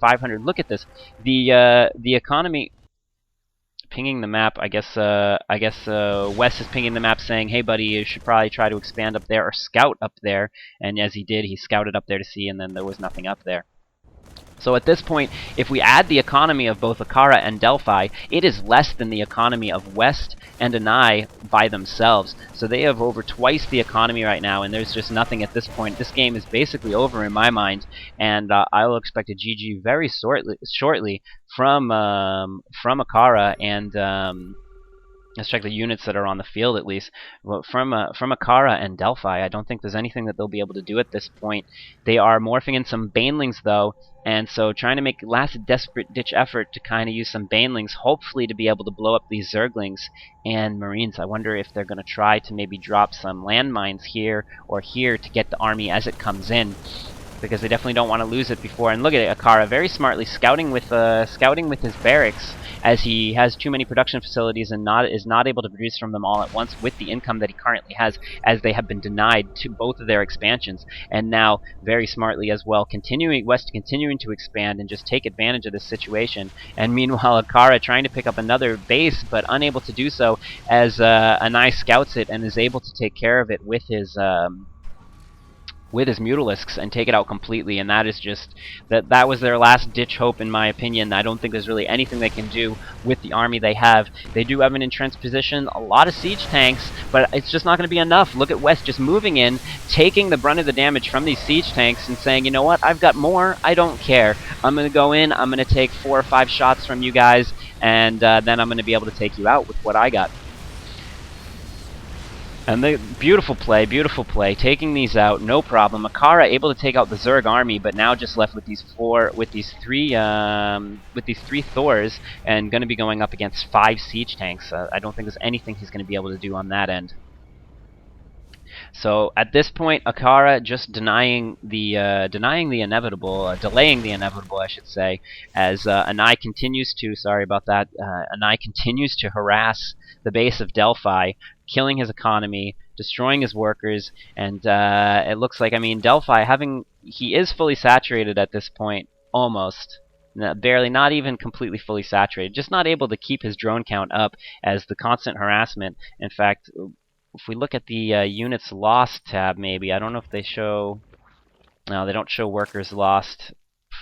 500. Look at this. The economy pinging the map. I guess West is pinging the map, saying, "Hey, buddy, you should probably try to expand up there or scout up there." And as he did, he scouted up there to see, and then there was nothing up there. So at this point, if we add the economy of both aAakAra and Delphi, it is less than the economy of West and aNAi by themselves. So they have over twice the economy right now, and there's just nothing at this point. This game is basically over in my mind, and I will expect a GG very shortly from aAakAra and. Let's check the units that are on the field at least. Well, from aAakAra and Delphi, I don't think there's anything that they'll be able to do at this point. They are morphing in some Banelings though, and so trying to make last desperate ditch effort to kind of use some Banelings, hopefully to be able to blow up these Zerglings and Marines. I wonder if they're going to try to maybe drop some landmines here or here to get the army as it comes in, because they definitely don't want to lose it before. And look at it, aAakAra very smartly scouting with his barracks, as he has too many production facilities and is not able to produce from them all at once with the income that he currently has, as they have been denied to both of their expansions. And now, very smartly as well, West continuing to expand and just take advantage of this situation. And meanwhile, aAakAra trying to pick up another base, but unable to do so, as aNAi scouts it and is able to take care of it with his Mutalisks and take it out completely. And that is just that was their last ditch hope, in my opinion. I don't think there's really anything they can do with the army they have. They do have an entrenched position, a lot of siege tanks, but it's just not going to be enough. Look at West just moving in, taking the brunt of the damage from these siege tanks and saying, you know what, I've got more, I don't care. I'm going to go in, I'm going to take 4 or 5 shots from you guys, and then I'm going to be able to take you out with what I got. And the beautiful play, taking these out, no problem. aAakAra able to take out the Zerg army, but now just left with these three Thors, and going to be going up against 5 siege tanks. I don't think there's anything he's going to be able to do on that end. So at this point, aAakAra just denying the inevitable, delaying the inevitable, I should say, as aNAi continues to. Sorry about that. aNAi continues to harass the base of Delphi, killing his economy, destroying his workers, and it looks like, I mean, Delphi he is fully saturated at this point, almost. Barely, not even completely fully saturated, just not able to keep his drone count up as the constant harassment. In fact, if we look at the units lost tab, maybe, I don't know if they show. No, they don't show workers lost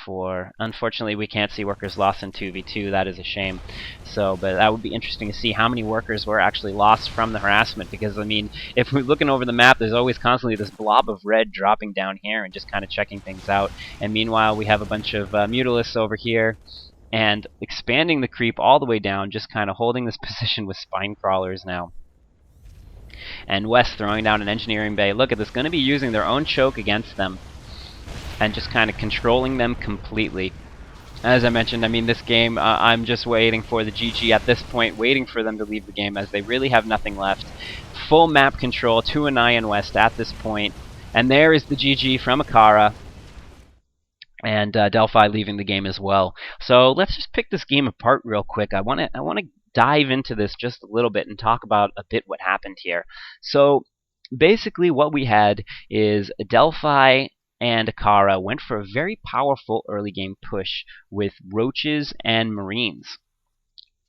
for. Unfortunately, we can't see workers lost in 2v2. That is a shame. So, but that would be interesting to see how many workers were actually lost from the harassment. Because I mean, if we're looking over the map, there's always constantly this blob of red dropping down here and just kind of checking things out. And meanwhile, we have a bunch of Mutalisks over here, and expanding the creep all the way down, just kind of holding this position with spine crawlers now. And West throwing down an engineering bay. Look at this, going to be using their own choke against them and just kind of controlling them completely. As I mentioned, I mean, this game, I'm just waiting for the GG at this point, waiting for them to leave the game, as they really have nothing left. Full map control to aNAi and West at this point. And there is the GG from aAakAra, and Delphi leaving the game as well. So let's just pick this game apart real quick. I want to dive into this just a little bit and talk about a bit what happened here. So basically what we had is Delphi and aAakAra went for a very powerful early game push with roaches and marines.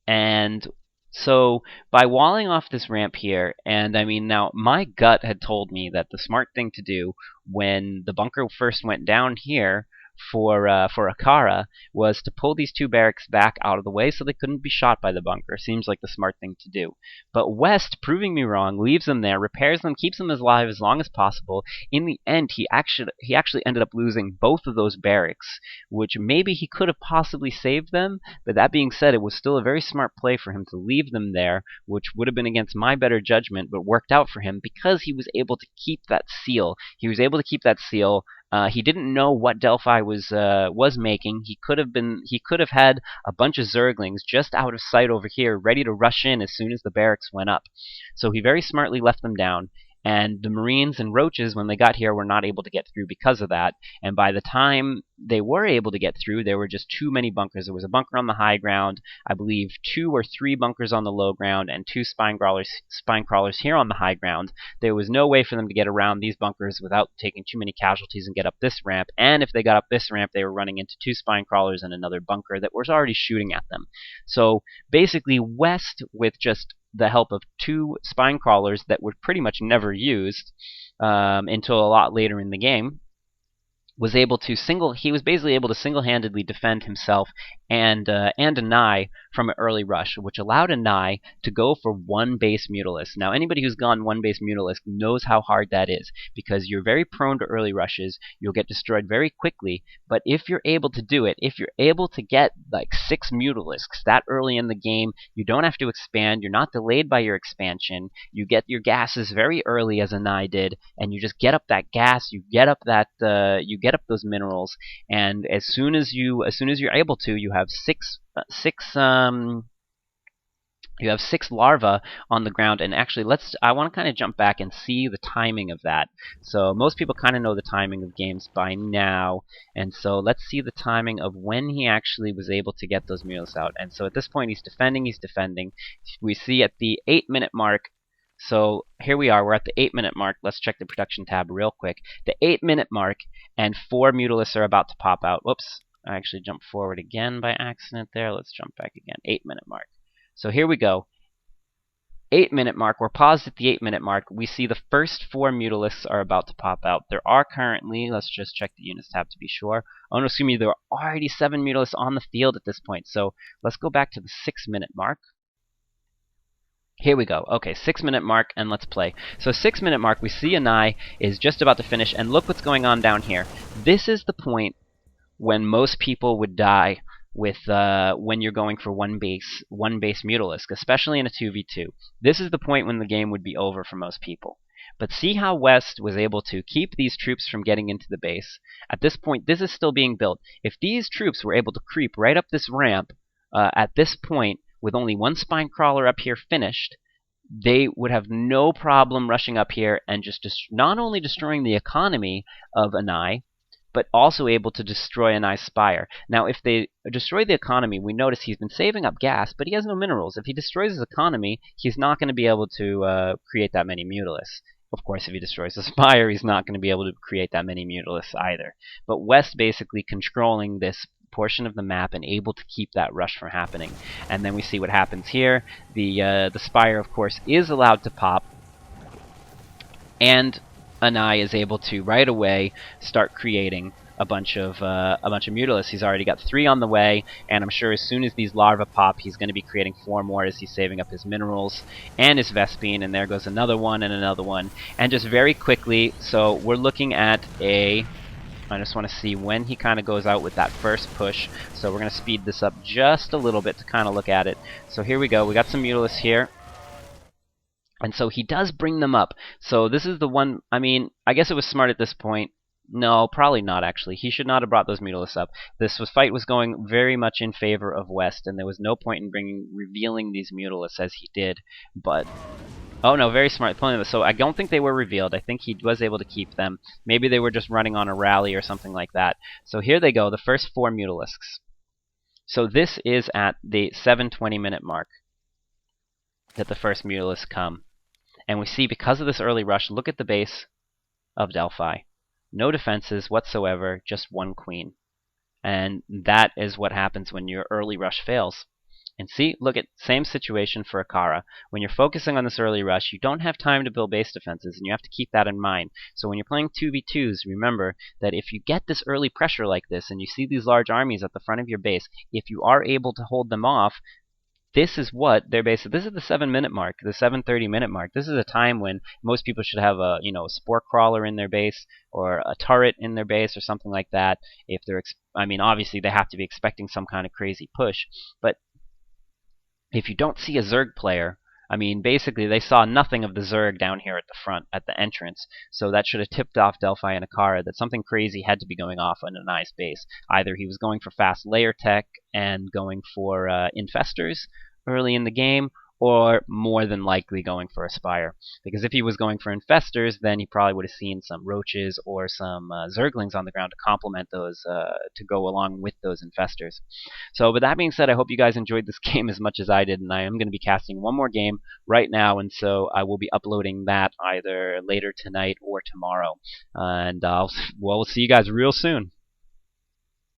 And so by walling off this ramp here, and I mean, now my gut had told me that the smart thing to do when the bunker first went down here for aAakAra was to pull these 2 barracks back out of the way so they couldn't be shot by the bunker. Seems like the smart thing to do. But West, proving me wrong, leaves them there, repairs them, keeps them alive as long as possible. In the end, he actually ended up losing both of those barracks, which maybe he could have possibly saved them, but that being said, it was still a very smart play for him to leave them there, which would have been against my better judgment, but worked out for him because he was able to keep that seal. He was able to keep that seal. He didn't know what Delphi was making. He could have had a bunch of Zerglings just out of sight over here, ready to rush in as soon as the barracks went up. So he very smartly left them down, And the Marines and Roaches, when they got here, were not able to get through because of that. And by the time they were able to get through, there were just too many bunkers. There was a bunker on the high ground, I believe 2 or 3 bunkers on the low ground, and 2 spine crawlers here on the high ground. There was no way for them to get around these bunkers without taking too many casualties and get up this ramp. And if they got up this ramp, they were running into 2 spine crawlers and another bunker that was already shooting at them. So basically, West, with just the help of 2 spine crawlers that were pretty much never used until a lot later in the game, was basically able to single-handedly defend himself and aNAi from an early rush, which allowed aNAi to go for 1 base Mutalisk. Now, anybody who's gone 1 base Mutalisk knows how hard that is, because you're very prone to early rushes. You'll get destroyed very quickly, but if you're able to do it, if you're able to get like 6 Mutalisks that early in the game, you don't have to expand. You're not delayed by your expansion. You get your gases very early, as aNAi did, and you just get up that gas. You get up those minerals, and as soon as you're able to, you have six larvae on the ground. And actually, I want to kind of jump back and see the timing of that. So most people kind of know the timing of games by now, and so let's see the timing of when he actually was able to get those mutalisks out. And so at this point, he's defending. We see at the 8-minute mark. So here we are, we're at the 8-minute mark. Let's check the production tab real quick. The 8-minute mark, and 4 mutalisks are about to pop out. Whoops, I actually jumped forward again by accident there. Let's jump back again. 8-minute mark. So here we go. 8-minute mark. We're paused at the 8-minute mark. We see the first 4 mutalisks are about to pop out. There are currently, let's just check the units tab to be sure. Oh no, excuse me, there are already 7 mutalisks on the field at this point. So let's go back to the 6-minute mark. Here we go. Okay, 6-minute mark, and let's play. So 6-minute mark, we see aNAi is just about to finish, and look what's going on down here. This is the point when most people would die with when you're going for one base Mutalisk, especially in a 2v2. This is the point when the game would be over for most people. But see how West was able to keep these troops from getting into the base. At this point, this is still being built. If these troops were able to creep right up this ramp at this point, with only 1 spine crawler up here finished, they would have no problem rushing up here and just not only destroying the economy of aNAi, but also able to destroy aNAi's spire. Now, if they destroy the economy, we notice he's been saving up gas, but he has no minerals. If he destroys his economy, he's not going to be able to create that many mutalisks. Of course, if he destroys the spire, he's not going to be able to create that many mutalisks either. But West basically controlling this portion of the map and able to keep that rush from happening. And then we see what happens here. The spire, of course, is allowed to pop, and aNAi is able to right away start creating a bunch of mutalisks. He's already got 3 on the way, and I'm sure as soon as these larvae pop, he's going to be creating 4 more as he's saving up his minerals and his Vespene. And there goes another one and another one. And just very quickly, so we're looking at I just want to see when he kind of goes out with that first push. So we're going to speed this up just a little bit to kind of look at it. So here we go. We got some mutalisks here. And so he does bring them up. So this is the one, I mean, I guess it was smart at this point. No, probably not, actually. He should not have brought those mutalisks up. This fight was going very much in favor of West, and there was no point in revealing these mutalisks as he did. But oh no, very smart. So I don't think they were revealed. I think he was able to keep them. Maybe they were just running on a rally or something like that. So here they go, the first 4 mutalisks. So this is at the 7:20-minute mark that the first mutalisks come. And we see, because of this early rush, look at the base of Delphi. No defenses whatsoever, just 1 queen. And that is what happens when your early rush fails. And see, look at same situation for aAakAra. When you're focusing on this early rush, you don't have time to build base defenses, and you have to keep that in mind. So when you're playing 2v2s, remember that if you get this early pressure like this, and you see these large armies at the front of your base, if you are able to hold them off, this is what their base. This is the 7-minute mark, the 7:30-minute mark. This is a time when most people should have a a spore crawler in their base, or a turret in their base, or something like that. If they're, I mean, obviously they have to be expecting some kind of crazy push. But if you don't see a Zerg player, I mean, basically they saw nothing of the Zerg down here at the front, at the entrance. So that should have tipped off Delphi and aAakAra that something crazy had to be going off on aNAi's base. Either he was going for fast layer tech and going for infestors early in the game, or more than likely going for a Spire. Because if he was going for Infestors, then he probably would have seen some Roaches or some Zerglings on the ground to complement those, to go along with those Infestors. So with that being said, I hope you guys enjoyed this game as much as I did, and I am going to be casting one more game right now, and so I will be uploading that either later tonight or tomorrow. And we'll see you guys real soon.